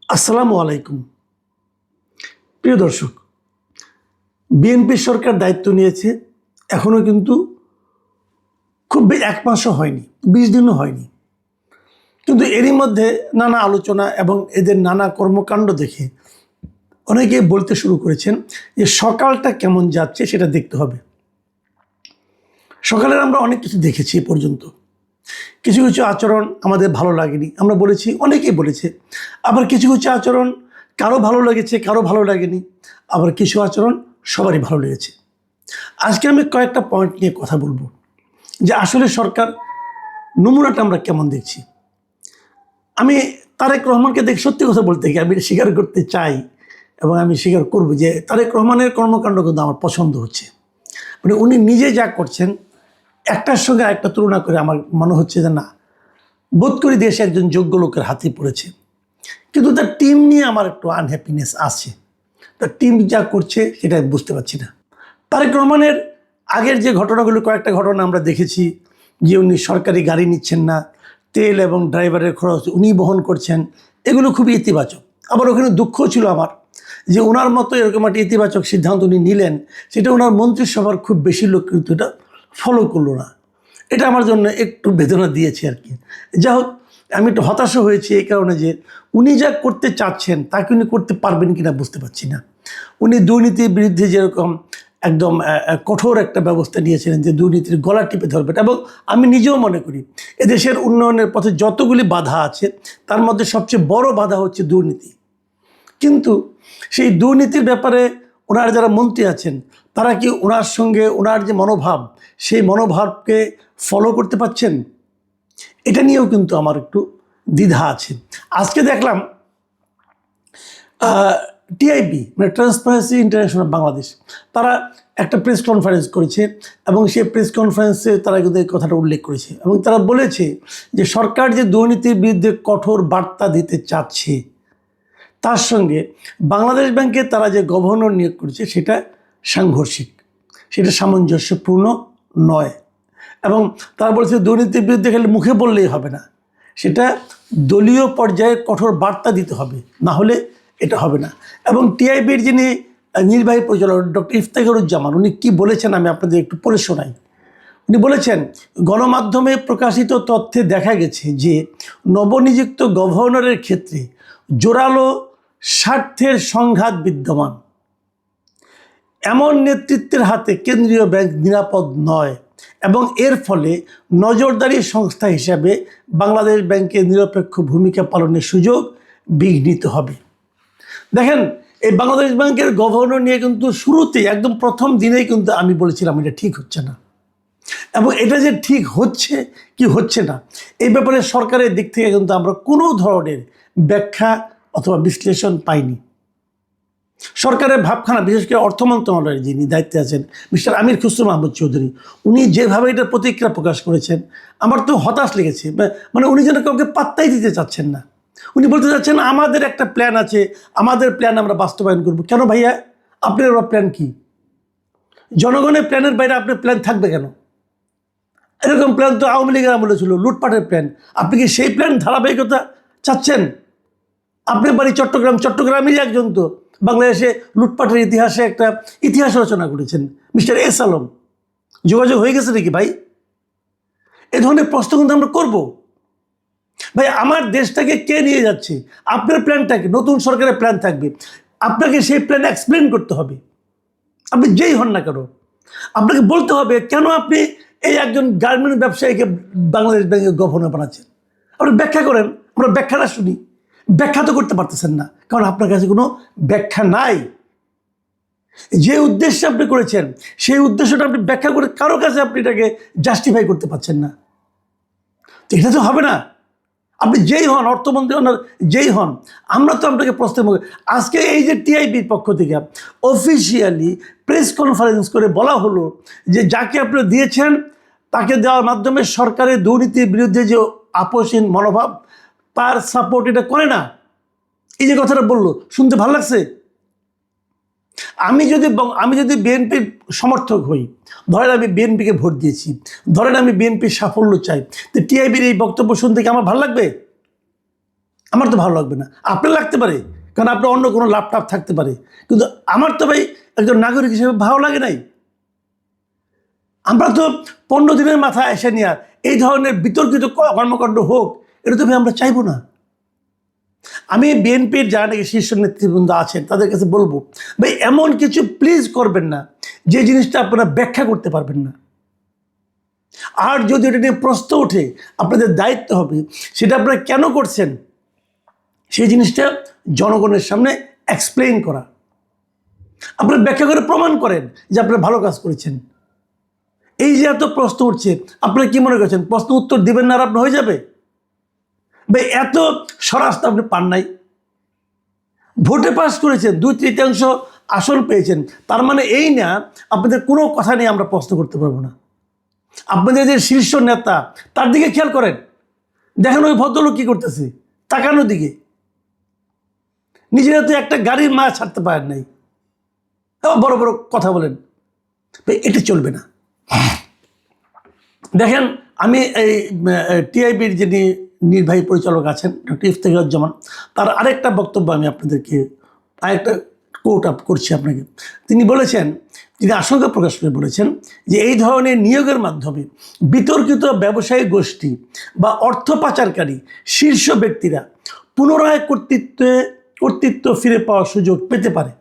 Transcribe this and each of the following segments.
আসসালামু আলাইকুম। প্রিয় দর্শক, বিএনপি সরকার দায়িত্ব নিয়েছে, এখনও কিন্তু খুব এক মাসও হয়নি, 20 দিনও হয়নি। কিন্তু এরই মধ্যে নানা আলোচনা এবং এদের নানা কর্মকাণ্ড দেখে অনেকেই বলতে শুরু করেছেন যে সকালটা কেমন যাচ্ছে সেটা দেখতে হবে। সকালের আমরা অনেক কিছু দেখেছি এ পর্যন্ত। কিছু কিছু আচরণ আমাদের ভালো লাগেনি, আমরা বলেছি, অনেকেই বলেছে। আবার কিছু কিছু আচরণ কারো ভালো লেগেছে, কারো ভালো লাগেনি। আবার কিছু আচরণ সবারই ভালো লেগেছে। আজকে আমি কয়েকটা পয়েন্ট নিয়ে কথা বলবো যে আসলে সরকার নমুনাটা আমরা কেমন দেখছি। আমি তারেক রহমানকে দেখে সত্যি কথা বলতে গিয়ে আমি স্বীকার করতে চাই এবং আমি স্বীকার করব যে তারেক রহমানের কর্মকাণ্ড কিন্তু আমার পছন্দ হচ্ছে। মানে উনি নিজে যা করছেন একটার সঙ্গে একটা তুলনা করে আমার মনে হচ্ছে যে না, বোধ করি দেশে একজন যোগ্য লোকের হাতে পড়েছে। কিন্তু তার টিম নিয়ে আমার একটু আনহ্যাপিনেস আছে। তার টিম যা করছে সেটা বুঝতে পারছি না। তারেক রহমানের আগের যে ঘটনাগুলো, কয়েকটা ঘটনা আমরা দেখেছি যে উনি সরকারি গাড়ি নিচ্ছেন না, তেল এবং ড্রাইভারের খরচ উনি বহন করছেন, এগুলো খুবই ইতিবাচক। আবার ওখানে দুঃখ ছিল আমার যে ওনার মতো এরকম একটা ইতিবাচক সিদ্ধান্ত উনি নিলেন, সেটা ওনার মন্ত্রিসভার খুব বেশি লোক কিন্তু এটা ফলো করলো না। এটা আমার জন্য একটু বেদনা দিয়েছে আর কি। যা হোক, আমি একটু হতাশও হয়েছি এই কারণে যে উনি যা করতে চাচ্ছেন তাকে উনি করতে পারবেন কিনা বুঝতে পারছি না। উনি দুর্নীতির বিরুদ্ধে যেরকম একদম কঠোর একটা ব্যবস্থা নিয়েছিলেন যে দুর্নীতির গলা টিপে ধরবেন, এবং আমি নিজেও মনে করি এদেশের উন্নয়নের পথে যতগুলি বাধা আছে তার মধ্যে সবচেয়ে বড় বাধা হচ্ছে দুর্নীতি। কিন্তু সেই দুর্নীতির ব্যাপারে ওনার যারা মন্ত্রী আছেন তারা কি ওনার সঙ্গে ওনার যে মনোভাব সেই মনোভাবকে ফলো করতে পারছেন? এটা নিয়েও কিন্তু আমার একটু দ্বিধা আছে। আজকে দেখলাম টিআইবি মানে ট্রান্সপারেন্সি ইন্টারন্যাশনাল বাংলাদেশ, তারা একটা প্রেস কনফারেন্স করেছে এবং সেই প্রেস কনফারেন্সে তারা কিন্তু এই কথাটা উল্লেখ করেছে এবং তারা বলেছে যে সরকার যে দুর্নীতির বিরুদ্ধে কঠোর বার্তা দিতে চাচ্ছে তার সঙ্গে বাংলাদেশ ব্যাংকে তারা যে গভর্নর নিয়োগ করেছে সেটা সাংঘর্ষিক, সেটা সামঞ্জস্যপূর্ণ নয়। এবং তারা বলছে দুর্নীতির বিরুদ্ধে খালি মুখে বললেই হবে না, সেটা দলীয় পর্যায়ে কঠোর বার্তা দিতে হবে, না হলে এটা হবে না। এবং টিআইবির যিনি নির্বাহী পরিচালক ডক্টর ইফতেখারুজ্জামান, উনি কি বলেছেন আমি আপনাদের একটু পড়ে শোনাই। উনি বলেছেন, গণমাধ্যমে প্রকাশিত তথ্যে দেখা গেছে যে নবনিযুক্ত গভর্নরের ক্ষেত্রে জোরালো স্বার্থের সংঘাত বিদ্যমান। এমন নেতৃত্বের হাতে কেন্দ্রীয় ব্যাংক নিরাপদ নয় এবং এর ফলে নজরদারি সংস্থা হিসাবে বাংলাদেশ ব্যাংকের নিরপেক্ষ ভূমিকা পালনের সুযোগ বিঘ্নিত হবে। দেখেন, এই বাংলাদেশ ব্যাংকের গভর্নর নিয়ে কিন্তু শুরুতেই একদম প্রথম দিনেই কিন্তু আমি বলেছিলাম এটা ঠিক হচ্ছে না, এবং এটা যে ঠিক হচ্ছে কি হচ্ছে না এই ব্যাপারে সরকারের দিক থেকে কিন্তু আমরা কোনো ধরনের ব্যাখ্যা অথবা বিশ্লেষণ পাইনি। সরকারের ভাবখানা, বিশেষ করে অর্থ মন্ত্রণালয়ের যিনি দায়িত্বে আছেন মিস্টার আমির খুসরো মাহমুদ চৌধুরী, উনি যেভাবে এটার প্রতিক্রিয়া প্রকাশ করেছেন আমার তো হতাশ লেগেছে। মানে উনি যেন কাউকে পাত্তাই দিতে চাচ্ছেন না। উনি বলতে চাচ্ছেন আমাদের একটা প্ল্যান আছে, আমাদের প্ল্যান আমরা বাস্তবায়ন করব। কেন ভাইয়া, আপনার প্ল্যান কি? জনগণের প্ল্যানের বাইরে আপনার প্ল্যান থাকবে কেন? এরকম প্ল্যান তো আওয়ামী লীগের আমলে ছিল, লুটপাটের প্ল্যান। আপনি কি সেই প্ল্যান ধারাবাহিকতা চাচ্ছেন? আপনার বাড়ি চট্টগ্রাম, চট্টগ্রামেরই একজন তো বাংলাদেশে লুটপাটের ইতিহাসে একটা ইতিহাস রচনা করেছেন মিস্টার এস আলম। যোগাযোগ হয়ে গেছে নাকি ভাই? এ ধরনের প্রশ্ন কিন্তু আমরা করবো। ভাই, আমার দেশটাকে কে নিয়ে যাচ্ছে? আপনার প্ল্যানটা কি? নতুন সরকারের প্ল্যান থাকবে, আপনাকে সেই প্ল্যান এক্সপ্লেন করতে হবে। আপনি যেই হন না কেন আপনাকে বলতে হবে কেন আপনি এই একজন গার্মেন্টস ব্যবসায়ীকে বাংলাদেশ ব্যাংকের গভর্নর বানাচ্ছেন। আপনি ব্যাখ্যা করেন, আমরা ব্যাখ্যাটা শুনি। ব্যাখ্যা তো করতে পারতেছেন না, কারণ আপনার কাছে কোনো ব্যাখ্যা নাই। যে উদ্দেশ্যে আপনি করেছেন সেই উদ্দেশ্যটা আপনি ব্যাখ্যা করে কারো কাছে আপনি এটাকে জাস্টিফাই করতে পারছেন না। তো এটা তো হবে না। আপনি যেই হন, অর্থমন্ত্রী হন, যেই হন, আমরা তো আপনাকে প্রশ্নের মুখে। আজকে এই যে টিআইবির পক্ষ থেকে অফিসিয়ালি প্রেস কনফারেন্স করে বলা হলো যে যাকে আপনি দিয়েছেন তাকে দেওয়ার মাধ্যমে সরকারের দুর্নীতির বিরুদ্ধে যে আপোষহীন মনোভাব তার সাপোর্ট এটা করে না। এই যে কথাটা বললো, শুনতে ভালো লাগছে। আমি যদি বিএনপির সমর্থক হই, ধরেন আমি বিএনপিকে ভোট দিয়েছি, ধরেন আমি বিএনপির সাফল্য চাই, তো টিআইবির এই বক্তব্য শুনতে কি আমার ভালো লাগবে? আমার তো ভালো লাগবে না, আপনার লাগতে পারে, কারণ আপনার অন্য কোনো ল্যাপটপ থাকতে পারে, কিন্তু আমার তো ভাই একজন নাগরিক হিসেবে ভালো লাগে নাই। আমরা তো 15 দিনের মাথায় এসে নিয়ে এই ধরনের বিতর্কিত কর্মকাণ্ড হোক, এটা তো ভাই আমরা চাইবো না। আমি বিএনপির যারা নাকি শীর্ষ নেতৃবৃন্দ আছেন তাদের কাছে বলবো, ভাই এমন কিছু প্লিজ করবেন না যে জিনিসটা আপনারা ব্যাখ্যা করতে পারবেন না। আর যদি এটা নিয়ে প্রশ্ন ওঠে, আপনাদের দায়িত্ব হবে সেটা আপনারা কেন করছেন সেই জিনিসটা জনগণের সামনে এক্সপ্লেইন করা। আপনারা ব্যাখ্যা করে প্রমাণ করেন যে আপনারা ভালো কাজ করেছেন। এই যে এত প্রশ্ন উঠছে, আপনারা কি মনে করছেন প্রশ্ন উত্তর দিবেন না আর আপনার হয়ে যাবে? ভাই এত স্বরাষ্ট্র আপনি পান নাই, ভোটে পাস করেছেন, 2/3 আসন পেয়েছেন, তার মানে এই না আপনাদের কোনো কথা নিয়ে আমরা প্রশ্ন করতে পারবো না। আপনাদের যে শীর্ষ নেতা তার দিকে খেয়াল করেন, দেখেন ওই ভদ্রলোক কি করতেছে, তাকানোর দিকে। নিজেরা তো একটা গাড়ির মায়া ছাড়তে পারেন নাই, বড় বড় কথা বলেন। এটা চলবে না। দেখেন, আমি এই টিআইবির যিনি নির্বাহী পরিচালক আছেন ডক্টর ইফতেখারুজ্জামান, তার আরেকটা বক্তব্য আমি আপনাদেরকে আরেকটা কোট আপ করছি আপনাকে। তিনি বলেছেন, তিনি আশঙ্কা প্রকাশ করে বলেছেন যে এই ধরনের নিয়োগের মাধ্যমে বিতর্কিত ব্যবসায়ী গোষ্ঠী বা অর্থ পাচারকারী শীর্ষ ব্যক্তিরা পুনরায় কর্তৃত্ব ফিরে পাওয়ার সুযোগ পেতে পারে,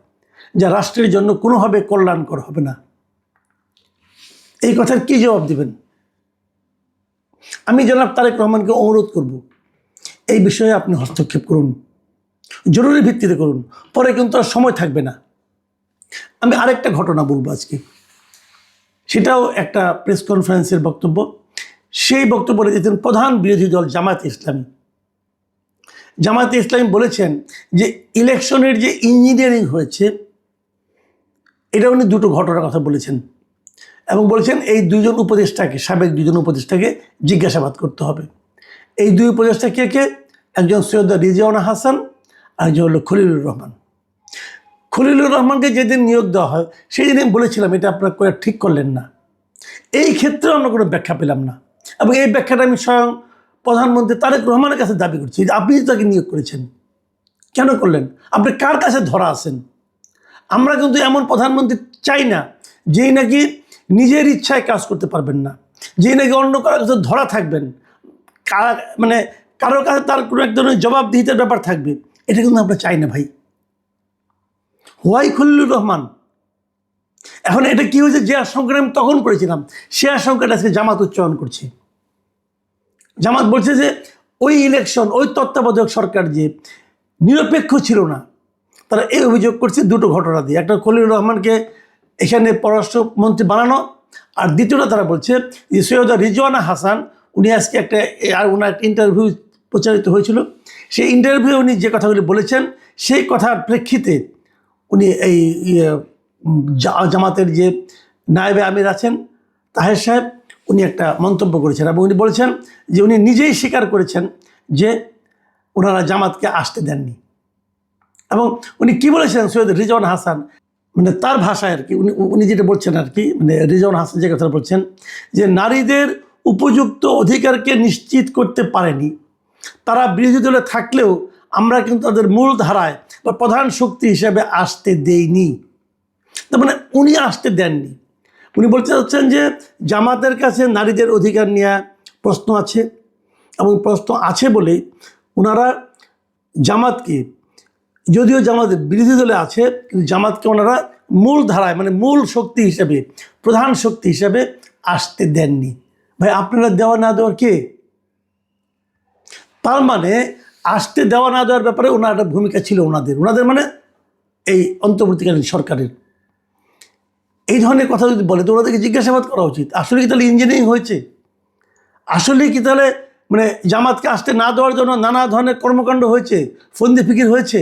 যা রাষ্ট্রের জন্য কোনোভাবে কল্যাণকর হবে না। এই কথার কি জবাব দেবেন? আমি জনাব তারেক রহমানকে অনুরোধ করব, এই বিষয়ে আপনি হস্তক্ষেপ করুন, জরুরি ভিত্তিতে করুন, পরে কিন্তু আর সময় থাকবে না। আমি আরেকটা ঘটনা বলবো আজকে, সেটাও একটা প্রেস কনফারেন্সের বক্তব্য। সেই বক্তব্য দিয়েছেন প্রধান বিরোধী দল জামায়াতে ইসলামী। জামায়াতে ইসলামী বলেছেন যে ইলেকশনের যে ইঞ্জিনিয়ারিং হয়েছে, এটা উনি দুটো ঘটনার কথা বলেছেন এবং বলেছেন এই দুজন উপদেষ্টাকে, সাবেক দুজন উপদেষ্টাকে জিজ্ঞাসাবাদ করতে হবে। এই দুই উপদেষ্টা কে কে? একজন সৈয়দ রিজওয়ানা হাসান আর একজন হলো খলিলুর রহমান। খলিলুর রহমানকে যেদিন নিয়োগ দেওয়া হয় সেই দিন বলেছিলাম এটা আপনারা করে ঠিক করলেন না। এই ক্ষেত্রে আমরা কোনো ব্যাখ্যা পেলাম না, এবং এই ব্যাখ্যাটা আমি স্বয়ং প্রধানমন্ত্রী তারেক রহমানের কাছে দাবি করছি যে আপনি তাকে নিয়োগ করেছেন, কেন করলেন? আপনি কার কাছে ধরা আছেন? আমরা কিন্তু এমন প্রধানমন্ত্রী চাই না যেই নাকি নিজের ইচ্ছায় কাজ করতে পারবেন না, যেই নাকি অন্য কারোর কাছে ধরা থাকবেন, মানে কারোর কাছে তার কোনো এক ধরনের জবাবদিহিতার ব্যাপার থাকবে। এটা কিন্তু আমরা চাই না ভাই। হোয়াই খলিলুর রহমান? এখন এটা কি হয়েছে, যে আশঙ্কাটা আমি তখন করেছিলাম সে আশঙ্কাটা আজকে জামাত উচ্চারণ করছে। জামাত বলছে যে ওই ইলেকশন, ওই তত্ত্বাবধায়ক সরকার যে নিরপেক্ষ ছিল না, তারা এই অভিযোগ করছে দুটো ঘটনা দিয়ে। একটা খলিলুর রহমানকে এখানে পররাষ্ট্রমন্ত্রী বানানো, আর দ্বিতীয়টা তারা বলছে যে সৈয়দ রিজওয়ানা হাসান, উনি আজকে ওনার একটা ইন্টারভিউ প্রচারিত হয়েছিল, সেই ইন্টারভিউ উনি যে কথাগুলি বলেছেন সেই কথার প্রেক্ষিতে উনি এই জামাতের যে নায়েবে আমির আছেন তাহের সাহেব, উনি একটা মন্তব্য করেছেন এবং উনি বলেছেন যে উনি নিজেই স্বীকার করেছেন যে ওনারা জামাতকে আসতে দেননি। এবং উনি কি বলেছেন, সৈয়দ রিজওয়ানা হাসান, মানে তার ভাষায় আর কি, উনি যেটা বলছেন আর কি, মানে রিজওয়ানা হাসান যে কথা বলছেন যে নারীদের উপযুক্ত অধিকারকে নিশ্চিত করতে পারেনি, তারা বিরোধী দলে থাকলেও আমরা কিন্তু তাদের মূল ধারায় বা প্রধান শক্তি হিসেবে আসতে দেইনি। তার মানে উনি আসতে দেননি। উনি বলতে চাচ্ছেন যে জামাতের কাছে নারীদের অধিকার নিয়ে প্রশ্ন আছে, এবং প্রশ্ন আছে বলেই ওনারা জামাতকে, যদিও জামাত বিরোধী দলে আছে কিন্তু জামাতকে ওনারা মূল ধারায়, মানে মূল শক্তি হিসেবে, প্রধান শক্তি হিসেবে আসতে দেননি। ভাই আপনারা দেওয়া না দেওয়ার কে? তার মানে আসতে দেওয়া না দেওয়ার ব্যাপারে ওনার একটা ভূমিকা ছিল ওনাদের মানে এই অন্তর্বর্তীকালীন সরকারের। এই ধরনের কথা যদি বলে তো ওনাদেরকে জিজ্ঞাসাবাদ করা উচিত। আসলে কি তাহলে ইঞ্জিনিয়ারিং হয়েছে? আসলে কি তাহলে মানে জামাতকে আসতে না দেওয়ার জন্য নানা ধরনের কর্মকাণ্ড হয়েছে, ফন্দি ফিকির হয়েছে?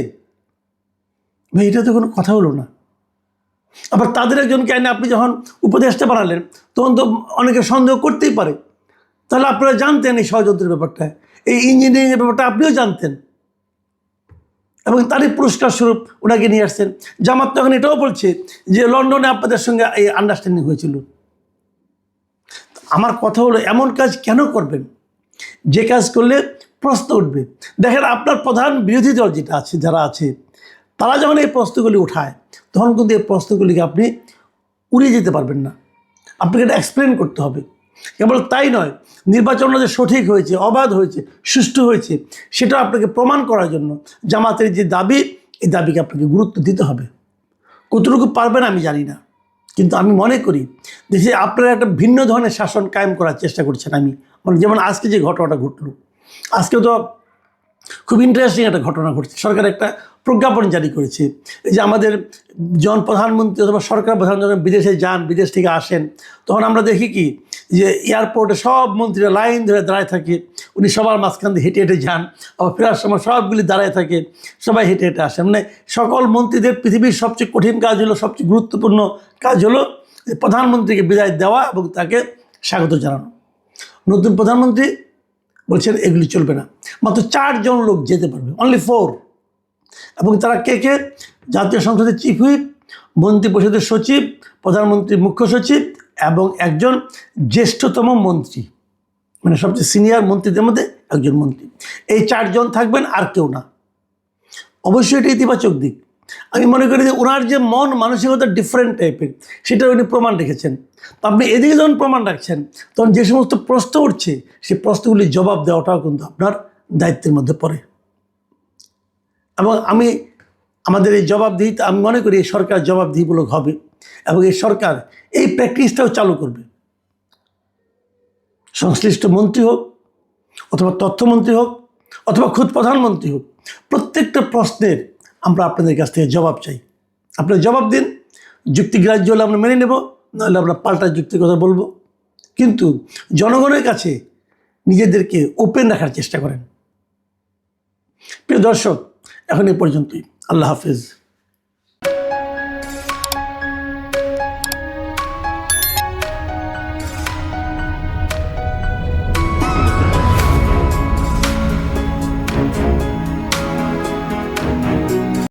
ভাই এটা তো কোনো কথা হলো না। আবার তাদের একজনকে আইনে আপনি যখন উপদেষ্টা বানালেন তখন তো অনেকে সন্দেহ করতেই পারে, তাহলে আপনারা জানতেন এই ষড়যন্ত্রের ব্যাপারটা, এই ইঞ্জিনিয়ারিংয়ের ব্যাপারটা আপনিও জানতেন, এবং তারই পুরস্কার স্বরূপ ওনাকে নিয়ে আসছেন। জামাত তখন এটাও বলছে যে লন্ডনে আপনাদের সঙ্গে এই আন্ডারস্ট্যান্ডিং হয়েছিল। আমার কথা হলো এমন কাজ কেন করবেন যে কাজ করলে প্রশ্ন উঠবে। দেখেন আপনার প্রধান বিরোধী দল যেটা আছে, যারা আছে, তারা যখন এই প্রশ্নগুলি উঠায় তখন কিন্তু এই প্রশ্নগুলিকে আপনি উড়িয়ে যেতে পারবেন না, আপনাকে এটা এক্সপ্লেন করতে হবে। কেবল তাই নয়, নির্বাচনটা যে সঠিক হয়েছে, অবাধ হয়েছে, সুষ্ঠু হয়েছে, সেটা আপনাকে প্রমাণ করার জন্য জামাতের যে দাবি, এই দাবিকে আপনাকে গুরুত্ব দিতে হবে। কতটুকু পারবেন আমি জানি না, কিন্তু আমি মনে করি দেশে আপনারা একটা ভিন্ন ধরনের শাসন কায়েম করার চেষ্টা করছেন। আমি মানে যেমন আজকে যে ঘটনাটা ঘটলো, আজকে তো খুব ইন্টারেস্টিং একটা ঘটনা ঘটছে। সরকার একটা প্রজ্ঞাপন জারি করেছে, এই যে আমাদের প্রধানমন্ত্রী অথবা সরকার প্রধান যখন বিদেশে যান, বিদেশ থেকে আসেন, তখন আমরা দেখি কি যে এয়ারপোর্টে সব মন্ত্রীরা লাইন ধরে দাঁড়ায় থাকে, উনি সবার মাঝখান দিয়ে হেঁটে হেঁটে যান, আবার ফেরার সময় সবগুলি দাঁড়ায় থাকে, সবাই হেঁটে হেঁটে আসে। মানে সকল মন্ত্রীদের পৃথিবীর সবচেয়ে কঠিন কাজ হলো, সবচেয়ে গুরুত্বপূর্ণ কাজ হলো প্রধানমন্ত্রীকে বিদায় দেওয়া এবং তাকে স্বাগত জানানো। নতুন প্রধানমন্ত্রী বলছেন এগুলি চলবে না, মাত্র 4 জন লোক যেতে পারবে, অনলি 4। এবং তারা কে কে? জাতীয় সংসদের চিফ হুইপ, মন্ত্রিপরিষদের সচিব, প্রধানমন্ত্রীর মুখ্য সচিব এবং একজন জ্যেষ্ঠতম মন্ত্রী, মানে সবচেয়ে সিনিয়র মন্ত্রীদের মধ্যে একজন মন্ত্রী। এই 4 জন থাকবেন, আর কেউ না। অবশ্যই এটা ইতিবাচক দিক। আমি মনে করি যে ওনার যে মন মানসিকতা ডিফারেন্ট টাইপের, সেটা উনি প্রমাণ রেখেছেন। তো আপনি এদিকে যখন প্রমাণ রাখছেন, তখন যে সমস্ত প্রশ্ন উঠছে, সেই প্রশ্নগুলির জবাব দেওয়াটাও কিন্তু আপনার দায়িত্বের মধ্যে পড়ে। এবং আমাদের এই জবাবদিহিতা, আমি মনে করি এই সরকার জবাবদিহিমূলক হবে এবং এই সরকার এই প্র্যাকটিসটাও চালু করবে। সংশ্লিষ্ট মন্ত্রী হোক অথবা তথ্যমন্ত্রী হোক অথবা খুদ প্রধানমন্ত্রী হোক, প্রত্যেকটা প্রশ্নের আমরা আপনাদের কাছ থেকে জবাব চাই। আপনারা জবাব দিন, যুক্তিগ্রাহ্য হলে আমরা মেনে নেব, নাহলে আমরা পাল্টা যুক্তির কথা বলবো। কিন্তু জনগণের কাছে নিজেদেরকে ওপেন রাখার চেষ্টা করেন। প্রিয় দর্শক, এখন এই পর্যন্তই। আল্লাহ হাফেজ।